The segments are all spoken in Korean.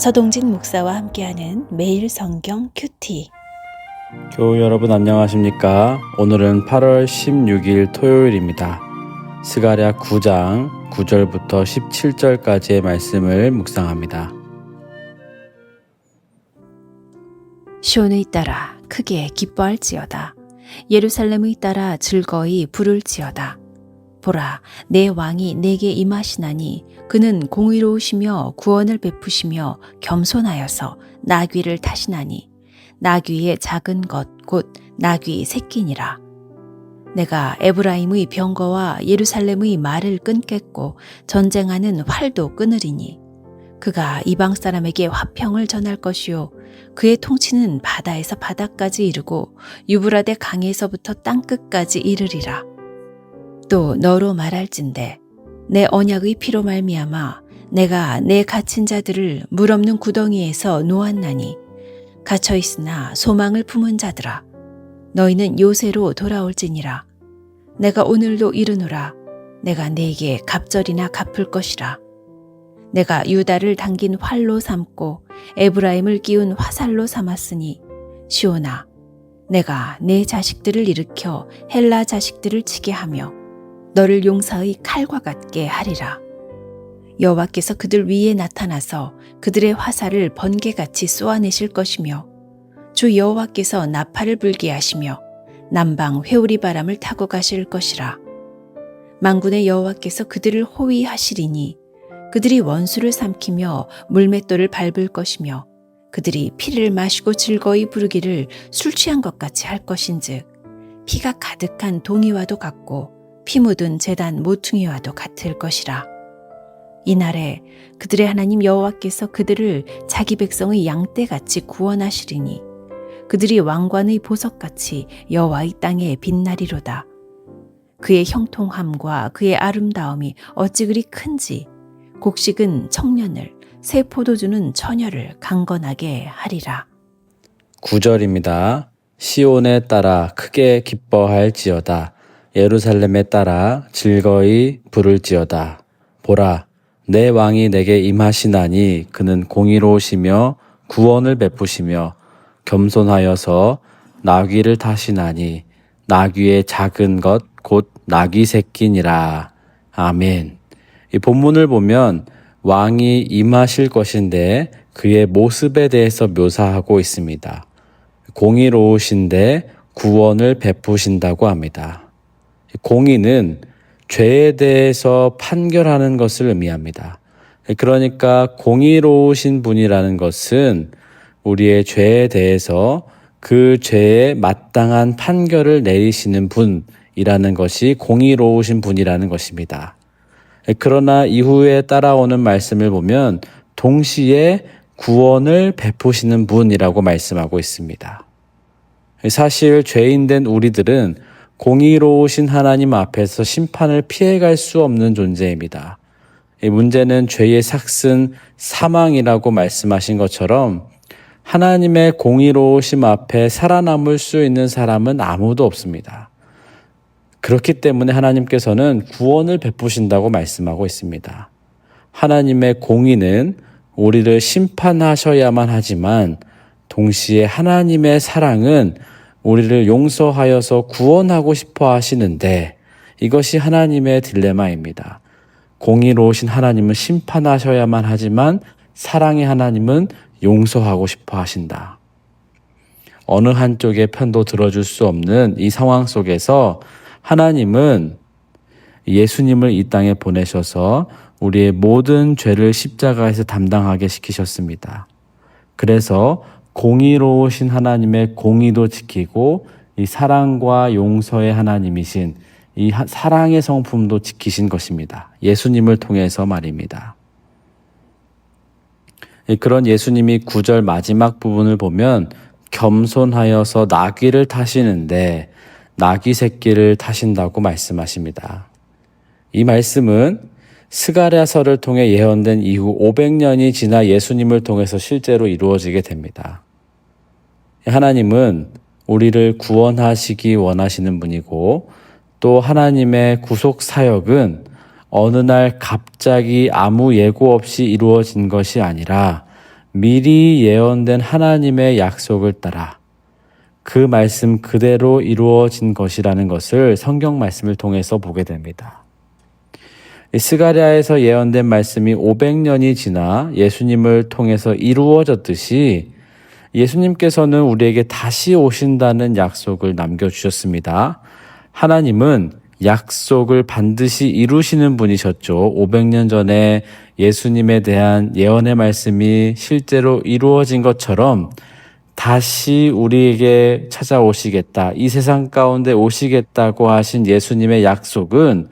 서동진 목사와 함께하는 매일 성경 큐티. 교우 여러분 안녕하십니까? 오늘은 8월 16일 토요일입니다. 스가랴 9장 9절부터 17절까지의 말씀을 묵상합니다. 시온의 따라 크게 기뻐할지어다. 예루살렘의 따라 즐거이 부를지어다. 보라, 내 왕이 내게 임하시나니 그는 공의로우시며 구원을 베푸시며 겸손하여서 나귀를 타시나니 나귀의 작은 것 곧 나귀 새끼니라. 내가 에브라임의 병거와 예루살렘의 말을 끊겠고 전쟁하는 활도 끊으리니 그가 이방 사람에게 화평을 전할 것이요 그의 통치는 바다에서 바다까지 이르고 유브라데 강에서부터 땅끝까지 이르리라. 또 너로 말할진대 내 언약의 피로 말미암아 내가 내 갇힌 자들을 물 없는 구덩이에서 놓았나니 갇혀 있으나 소망을 품은 자들아 너희는 요새로 돌아올지니라. 내가 오늘도 이르노라. 내가 네게 갑절이나 갚을 것이라. 내가 유다를 당긴 활로 삼고 에브라임을 끼운 화살로 삼았으니 시온아 내가 내 자식들을 일으켜 헬라 자식들을 치게 하며 너를 용사의 칼과 같게 하리라. 여호와께서 그들 위에 나타나서 그들의 화살을 번개같이 쏘아내실 것이며 주 여호와께서 나팔을 불게 하시며 남방 회오리 바람을 타고 가실 것이라. 만군의 여호와께서 그들을 호위하시리니 그들이 원수를 삼키며 물맷돌을 밟을 것이며 그들이 피를 마시고 즐거이 부르기를 술 취한 것 같이 할 것인즉 피가 가득한 동이와도 같고 피 묻은 제단 모퉁이와도 같을 것이라. 이날에 그들의 하나님 여호와께서 그들을 자기 백성의 양떼같이 구원하시리니 그들이 왕관의 보석같이 여호와의 땅에 빛나리로다. 그의 형통함과 그의 아름다움이 어찌 그리 큰지 곡식은 청년을 새 포도주는 처녀를 강건하게 하리라. 9절입니다. 시온에 따라 크게 기뻐할지어다. 예루살렘에 따라 즐거이 부를지어다. 보라, 내 왕이 내게 임하시나니 그는 공의로우시며 구원을 베푸시며 겸손하여서 나귀를 타시나니 나귀의 작은 것 곧 나귀 새끼니라. 아멘. 이 본문을 보면 왕이 임하실 것인데 그의 모습에 대해서 묘사하고 있습니다. 공의로우신데 구원을 베푸신다고 합니다. 공의는 죄에 대해서 판결하는 것을 의미합니다. 그러니까 공의로우신 분이라는 것은 우리의 죄에 대해서 그 죄에 마땅한 판결을 내리시는 분이라는 것이 공의로우신 분이라는 것입니다. 그러나 이후에 따라오는 말씀을 보면 동시에 구원을 베푸시는 분이라고 말씀하고 있습니다. 사실 죄인된 우리들은 공의로우신 하나님 앞에서 심판을 피해갈 수 없는 존재입니다. 이 문제는 죄의 삭슨 사망이라고 말씀하신 것처럼 하나님의 공의로우심 앞에 살아남을 수 있는 사람은 아무도 없습니다. 그렇기 때문에 하나님께서는 구원을 베푸신다고 말씀하고 있습니다. 하나님의 공의는 우리를 심판하셔야만 하지만 동시에 하나님의 사랑은 우리를 용서하여서 구원하고 싶어 하시는데 이것이 하나님의 딜레마입니다. 공의로우신 하나님은 심판하셔야만 하지만 사랑의 하나님은 용서하고 싶어 하신다. 어느 한쪽의 편도 들어줄 수 없는 이 상황 속에서 하나님은 예수님을 이 땅에 보내셔서 우리의 모든 죄를 십자가에서 담당하게 시키셨습니다. 그래서 공의로우신 하나님의 공의도 지키고 이 사랑과 용서의 하나님이신 이 사랑의 성품도 지키신 것입니다. 예수님을 통해서 말입니다. 그런 예수님이 9절 마지막 부분을 보면 겸손하여서 나귀를 타시는데 나귀 새끼를 타신다고 말씀하십니다. 이 말씀은 스가랴서를 통해 예언된 이후 500년이 지나 예수님을 통해서 실제로 이루어지게 됩니다. 하나님은 우리를 구원하시기 원하시는 분이고 또 하나님의 구속 사역은 어느 날 갑자기 아무 예고 없이 이루어진 것이 아니라 미리 예언된 하나님의 약속을 따라 그 말씀 그대로 이루어진 것이라는 것을 성경 말씀을 통해서 보게 됩니다. 스가랴에서 예언된 말씀이 500년이 지나 예수님을 통해서 이루어졌듯이 예수님께서는 우리에게 다시 오신다는 약속을 남겨주셨습니다. 하나님은 약속을 반드시 이루시는 분이셨죠. 500년 전에 예수님에 대한 예언의 말씀이 실제로 이루어진 것처럼 다시 우리에게 찾아오시겠다, 이 세상 가운데 오시겠다고 하신 예수님의 약속은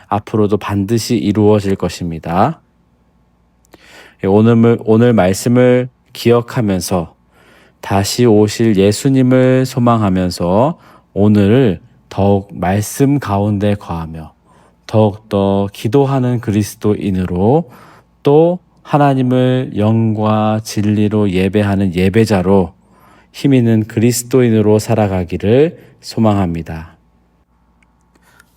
앞으로도 반드시 이루어질 것입니다. 오늘 말씀을 기억하면서 다시 오실 예수님을 소망하면서 오늘을 더욱 말씀 가운데 거하며 더욱더 기도하는 그리스도인으로 또 하나님을 영과 진리로 예배하는 예배자로 힘있는 그리스도인으로 살아가기를 소망합니다.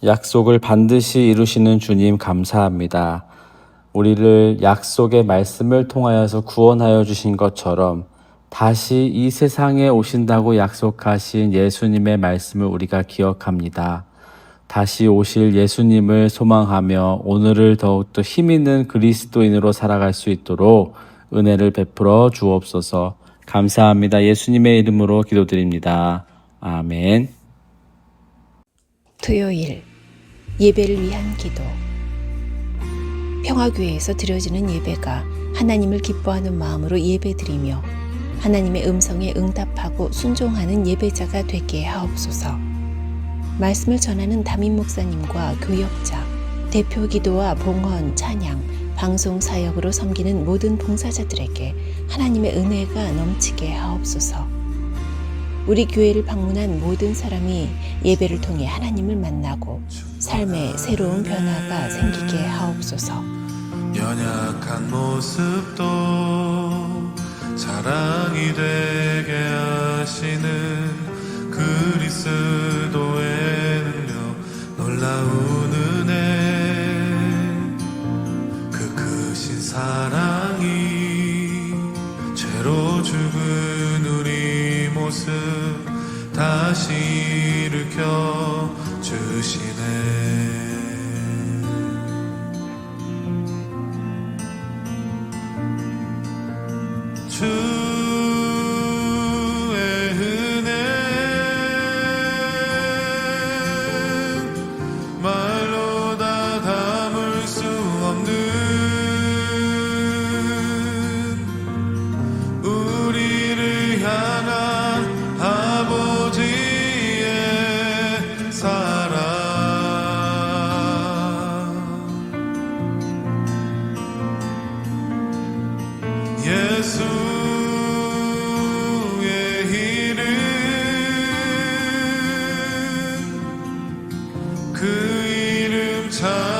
약속을 반드시 이루시는 주님 감사합니다. 우리를 약속의 말씀을 통하여서 구원하여 주신 것처럼 다시 이 세상에 오신다고 약속하신 예수님의 말씀을 우리가 기억합니다. 다시 오실 예수님을 소망하며 오늘을 더욱더 힘있는 그리스도인으로 살아갈 수 있도록 은혜를 베풀어 주옵소서. 감사합니다. 예수님의 이름으로 기도드립니다. 아멘. 토요일 예배를 위한 기도. 평화교회에서 드려지는 예배가 하나님을 기뻐하는 마음으로 예배드리며 하나님의 음성에 응답하고 순종하는 예배자가 되게 하옵소서. 말씀을 전하는 담임 목사님과 교역자, 대표 기도와 봉헌, 찬양, 방송 사역으로 섬기는 모든 봉사자들에게 하나님의 은혜가 넘치게 하옵소서. 우리 교회를 방문한 모든 사람이 예배를 통해 하나님을 만나고 삶의 새로운 변화가 생기게 하옵소서. 연약한 모습도 자랑이 되게 하시는 그리스도의 능력, 놀라운 은혜, 그 크신 사랑이 죄로 죽은 우리 모습 다시 일으켜 주시네. 주의 은혜 말로 다 담을 수 없는 우리를 향한 아버지의 사랑, 예수 그 이름 참